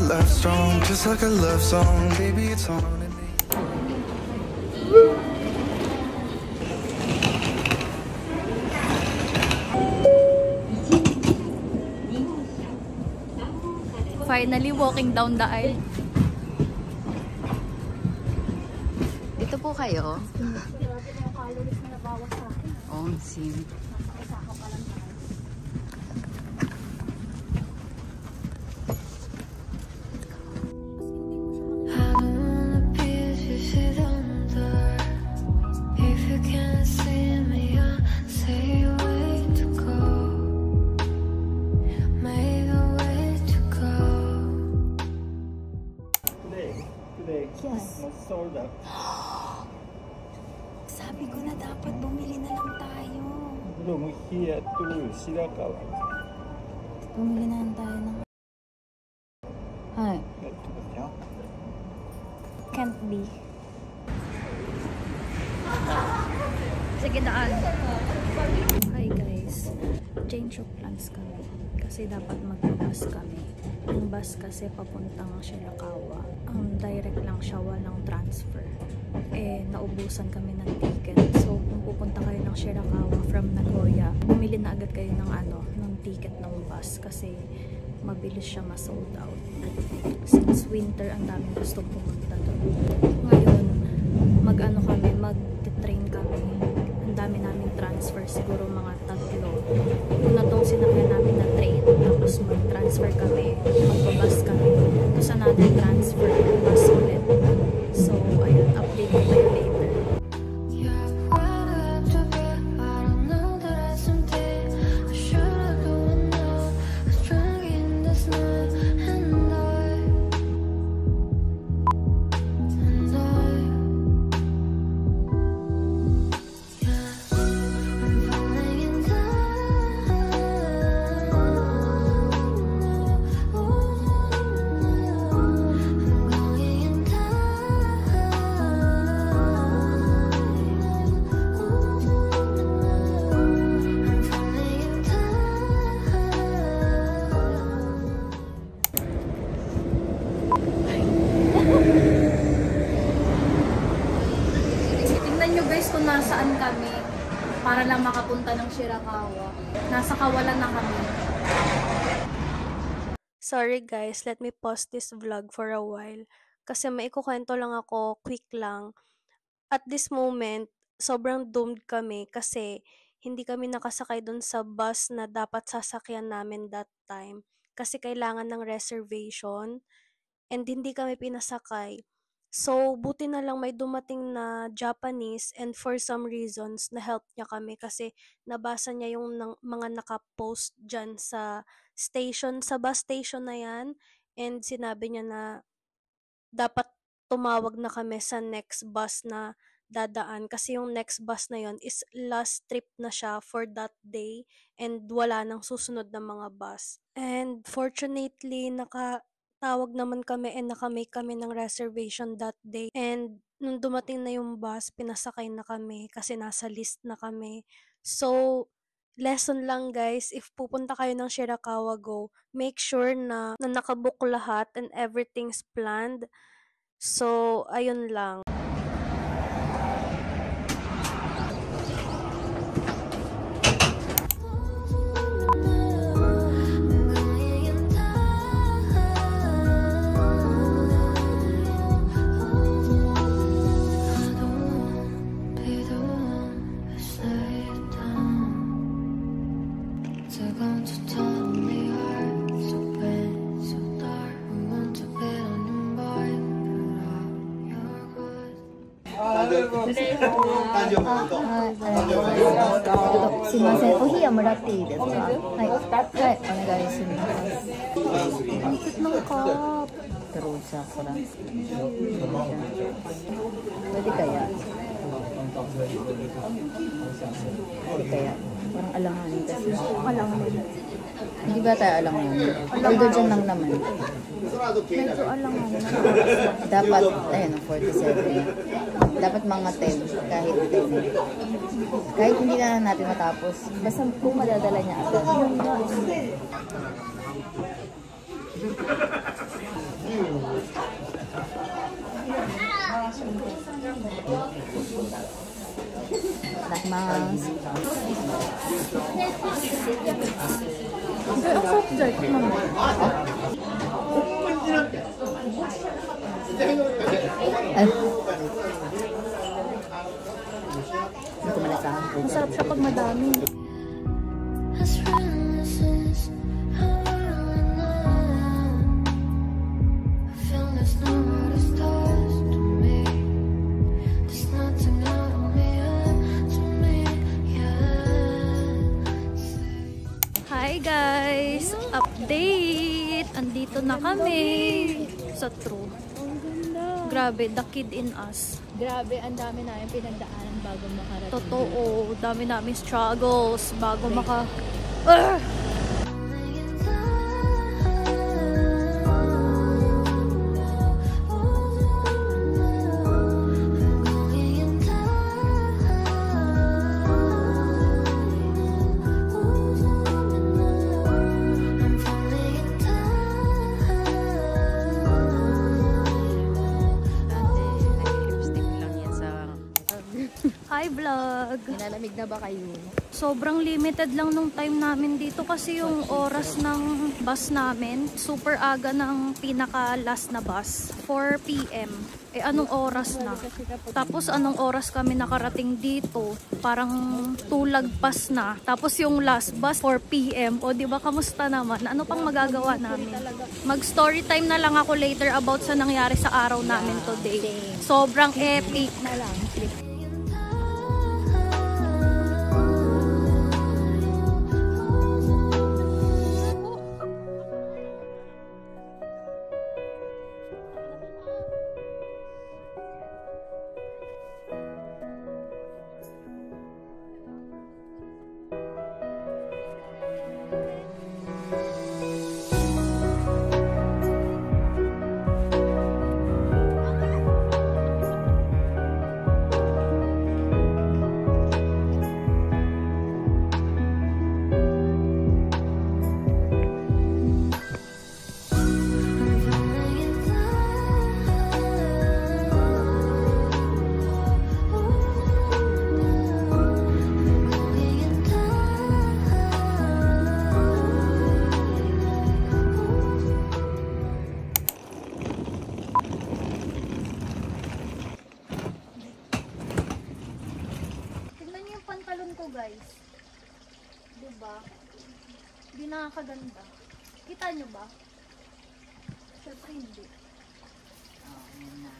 love strong, just like a love song. Baby, it's on and me. Finally walking down the aisle. Ito po kayo. Oh, sim. Yes. Sold out. Sabi ko na dapat bumili na lang tayo. From here to Shirakawa. Bumili na lang tayo ng... Hi. Can't be. Sige, daan. Hi guys. Change of plans kami. Kasi dapat mag-bus kami. Yung bus kasi papuntang Shirakawa. Direct lang siya, walang transfer. Eh, naubusan kami ng ticket. So, kung pupunta kayo ng Shirakawa from Nagoya, bumili na agad kayo ng ng ticket ng bus kasi mabilis siya ma-sold out. Since winter, ang daming gusto pumunta doon. Ngayon, mag-train kami. Ang dami namin transfer, siguro mga 3. Una tong sinakyan namin na train, tapos mag-transfer kami, mag-bus kami, tapos another transfer, bus ulit. So, ayun, update ko tayo later. Kung nasaan kami para lang makapunta ng Shirakawa. Nasa Kawalan na kami. Sorry guys, let me pause this vlog for a while. Kasi may ikukwento lang ako, quick lang. At this moment, sobrang doomed kami kasi hindi kami nakasakay dun sa bus na dapat sasakyan namin that time. Kasi kailangan ng reservation and hindi kami pinasakay. So, buti na lang may dumating na Japanese and for some reasons, na-help niya kami kasi nabasa niya yung mga nakapost dyan sa station, sa bus station na yan, and sinabi niya na dapat tumawag na kami sa next bus na dadaan kasi yung next bus na yon is last trip na siya for that day and wala nang susunod na mga bus. And fortunately, tawag naman kami and nakamake kami ng reservation that day. And nung dumating na yung bus, pinasakay na kami kasi nasa list na kami. So, lesson lang guys, if pupunta kayo ng Shirakawa Go, make sure na nakabook lahat and everything's planned. So, ayun lang. Pwede kaya? Parang alanganin kasi. Alanganin. Hindi ba tayo alanganin? Although dyan lang naman. Medyo alanganin. Dapat, ayun, 47. Dapat mga 10. Kahit 10. Kahit hindi na natin matapos. Basta kung madadala niya agad. Yun na. Masarap siya pag madami. Hi guys! Update! Andito na kami sa True. Grabe, the kid in us. Grabe, ang dami namin pinagdaanan bago makarating. Totoo, dami namin struggles bago maka... Hi vlog! Nilalamig na ba kayo? Sobrang limited lang nung time namin dito kasi yung oras ng bus namin, super aga ng pinaka last na bus, 4 PM. Eh anong oras na? Tapos anong oras kami nakarating dito? Parang tulagpas na. Tapos yung last bus 4 PM. O di ba kamusta naman? Ano pang magagawa namin? Mag story time na lang ako later about sa nangyari sa araw namin today. Sobrang epic na lang. Guys, diba? Di nakakaganda. Kita nyo ba? Siyempre hindi. Yun na.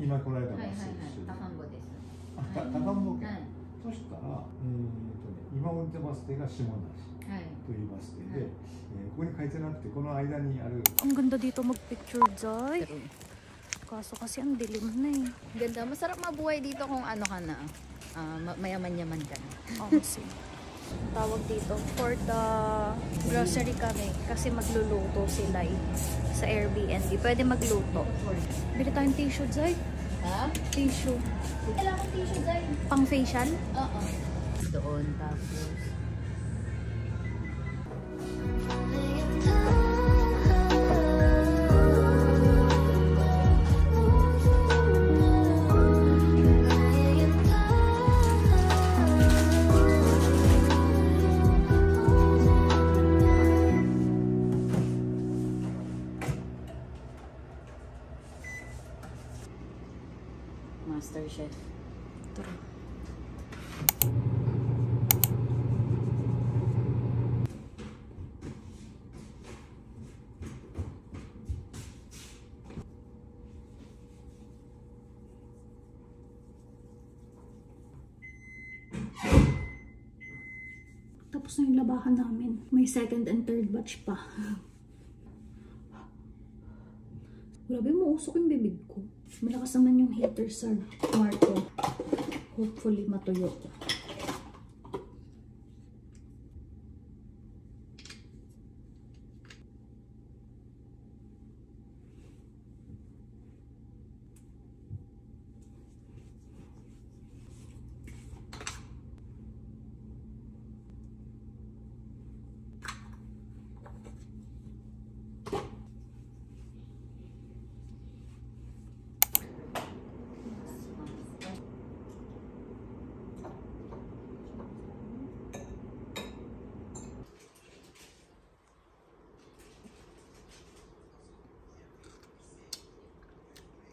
今来られたバス一緒で、高んぼです。高んぼ県、はい。そしたら、今降りてバス停が下梨はい。というバス停で、ここに書いてなくてこの間にある Ang ganda dito mag-picture, Jai. Kaso kasi ang dilim na eh. Ganda. Masarap mabuhay dito kung ano ka na. Mayaman-yaman ka na. Honestly. Tawag dito for the grocery kami kasi magluluto sila sa Airbnb. Pwede magluto. Bili tayong tissue, Jai. Ha? Tissue. Kailangan tissue dahil. Pang facial? Oo. Doon tapos. Master Chef. Tara. Tapos na yung labahan namin. May second and third batch pa. Grabe, mausok yung bibig ko. Malakas naman yung heater sa kwarto. Hopefully matuyo.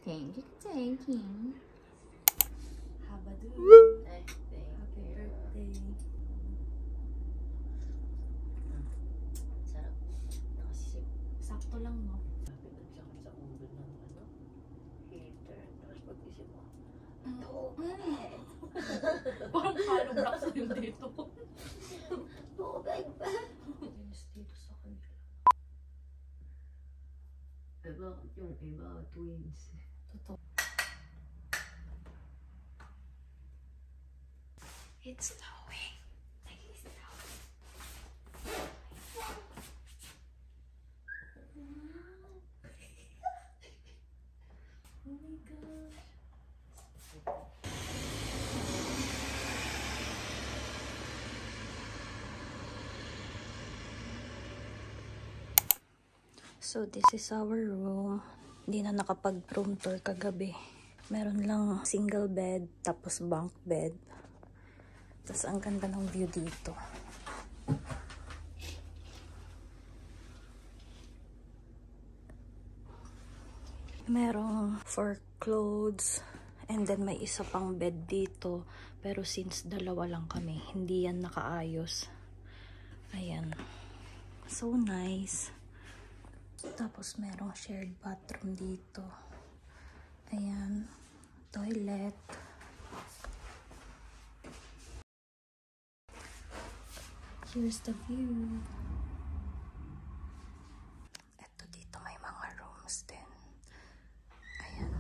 Thank you, thank you. Habadu. Happy Happy birthday. Sarap. Nakasisip. Sakto lang, no? Sa ulo ng heater. Tapos pag-isip mo. Parang hollow blocks na yun dito. Tubig ba? Dito sa kanila. Iba, yung iba, twins. Totoo. It's snowing. It's snowing. Oh my gosh. So, this is our room. Hindi na nakapag-room tour kagabi. Meron lang single bed, tapos bunk bed. Tapos, ang ganda ng view dito. Merong for clothes. And then, may isa pang bed dito. Pero since dalawa lang kami, hindi yan nakaayos. Ayan. So nice. Tapos merong shared bathroom dito. Ayan. Toilet. Here's the view. Eto dito may mga rooms din. Ayan.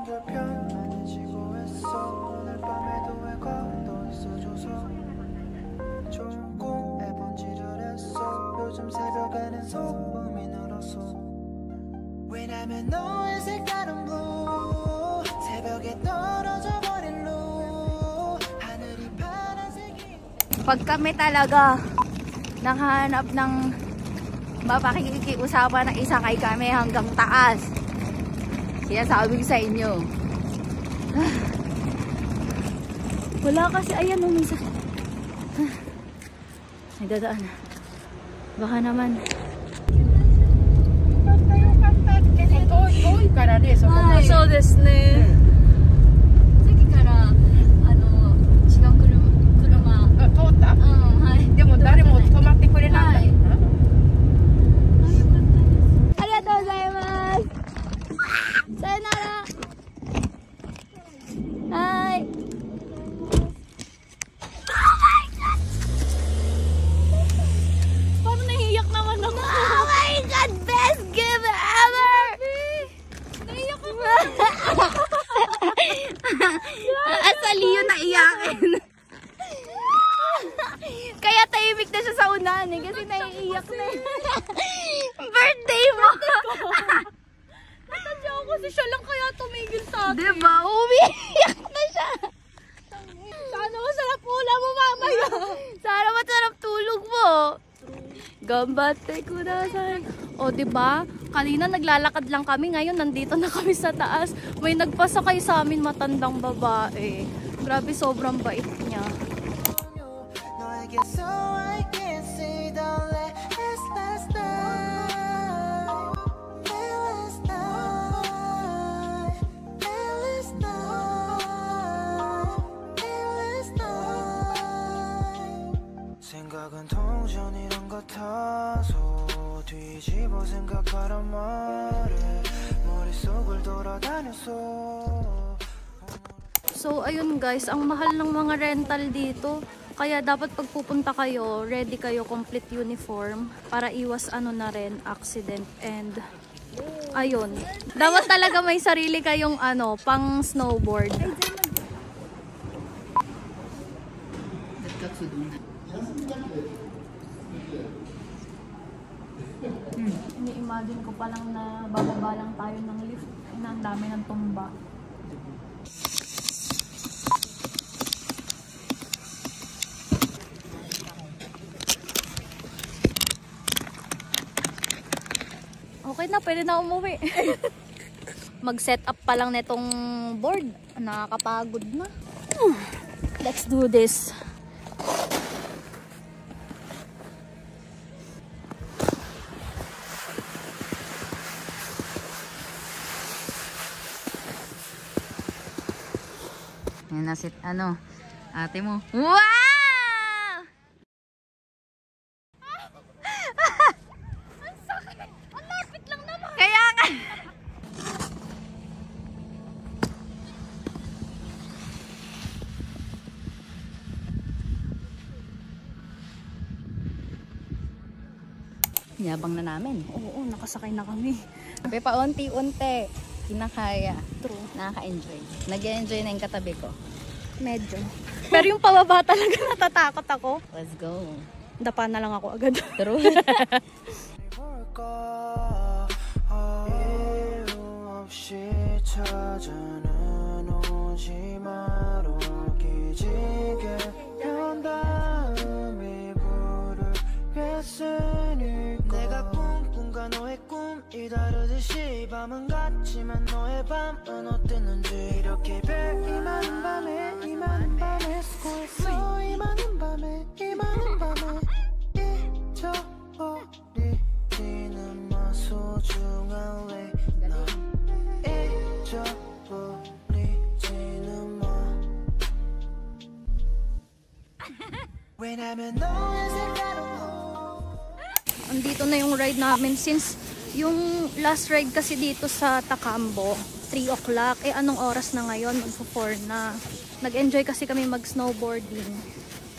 한결편안해 지고했어 오늘 밤에도 왜 걸어 있어줘서 좋은 꿈 매번 지랄했어 요즘 새벽에는 소음이 늘었어 왜냐면 너의 색다른 blue 새벽에 떨어져 버린 blue 하늘이 파란색이 Pag kami talaga nakahanap ng mapakikiusapan ng isa kay kami hanggang taas. Sinasabi ko sa inyo. Wala kasi, ayan o, minsan. Nagdadaan. Baka naman. So this ne. さっきから違う車通った、はい。でも誰も止まってくれなかった、はいありがとうございます。さよなら。はい。Parang nahiyak naman ako. Oh my God! Best gift ever! Nahiyak ako. Asali yun na iyakin. Kaya tahimik na siya sa unahan eh, kasi naiiyak na eh. Birthday mo! Natadya ako kasi siya lang kaya tumigil sa akin. Diba? Umiiyak na siya. Sana masarap ulam mo mamaya. Sana masarap tulog mo. Gambate ko na sa... O, diba? Kanina naglalakad lang kami. Ngayon, nandito na kami sa taas. May nagpasakay sa amin matandang babae. Grabe, sobrang bait niya. 너에게서 I can see the last night last night last night 생각은 동전이란 같아서 뒤집어 생각하란 말 So, ayun guys, ang mahal ng mga rental dito. Kaya dapat pag pupunta kayo, ready kayo, complete uniform para iwas ano na rin, accident. And ayun, dapat talaga may sarili kayong ano, pang snowboard. Ini-imagine ko pa lang na bababa lang tayo ng lift. Ang dami ng tumba. Okay na, pwede na umuwi. Mag-set up pa lang netong board. Nakakapagod na. Let's do this. Yan na ano, ate mo. Wow! Ang sakit! Ang lapit lang naman! Kaya nga! Yabang na namin. Oo, nakasakay na kami. Sabi pa unti-unti. Kinakaya. True. Nakaka-enjoy. Nag-enjoy na yung katabi ko. Medyo. Pero yung pababa talaga natatakot ako. Let's go. Dapa na lang ako agad. True. 내가 꿈꾼과 너의 꿈이 다르듯이 밤은 같지만 너의 밤은 어땠는지 이렇게 이 많은 밤에 이 많은 밤에 수고했어 이 많은 밤에 이 많은 밤에 잊어버리지는 마 소중한 나 잊어버리지는 마 왜냐면 너의 색깔은 Andito na yung ride namin since yung last ride kasi dito sa Takambao 3 o'clock. Eh anong oras na ngayon? Mag-4 na. Nag-enjoy kasi kami mag-snowboarding.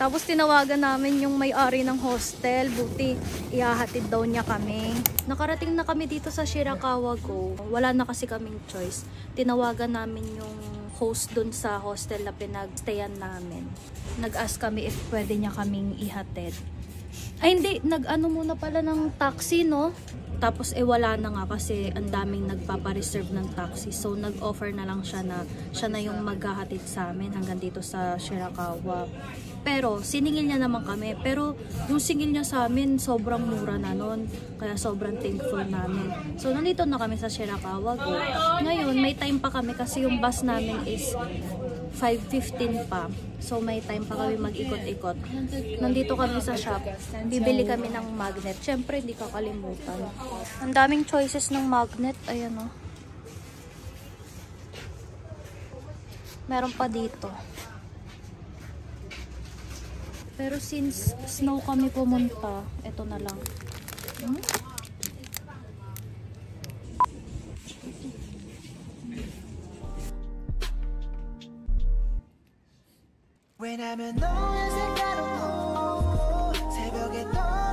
Tapos tinawagan namin yung may-ari ng hostel. Buti ihahatid daw niya kami. Nakarating na kami dito sa Shirakawa Go. Wala na kasi kaming choice. Tinawagan namin yung host dun sa hostel na pinag-stayan namin. Nag-ask kami if pwede niya kaming ihatid. Ay hindi, nag-ano muna pala ng taxi, no? Tapos wala na nga kasi ang daming nagpapareserve ng taxi. So nag-offer na lang siya na yung maghahatid sa amin hanggang dito sa Shirakawa. Pero siningil niya naman kami. Pero yung singil niya sa amin sobrang mura na nun. Kaya sobrang thankful namin. So nandito na kami sa Shirakawa. Ngayon may time pa kami kasi yung bus namin is 5:15 pa. So may time pa kami mag-ikot-ikot. Nandito kami sa shop. Bibili kami ng magnet. Syempre hindi kakalimutan. Ang daming choices ng magnet. Ayan o. Meron pa dito. Pero since snow kami pumunta, ito na lang. 왜냐면 너의 색깔은 새벽에 떠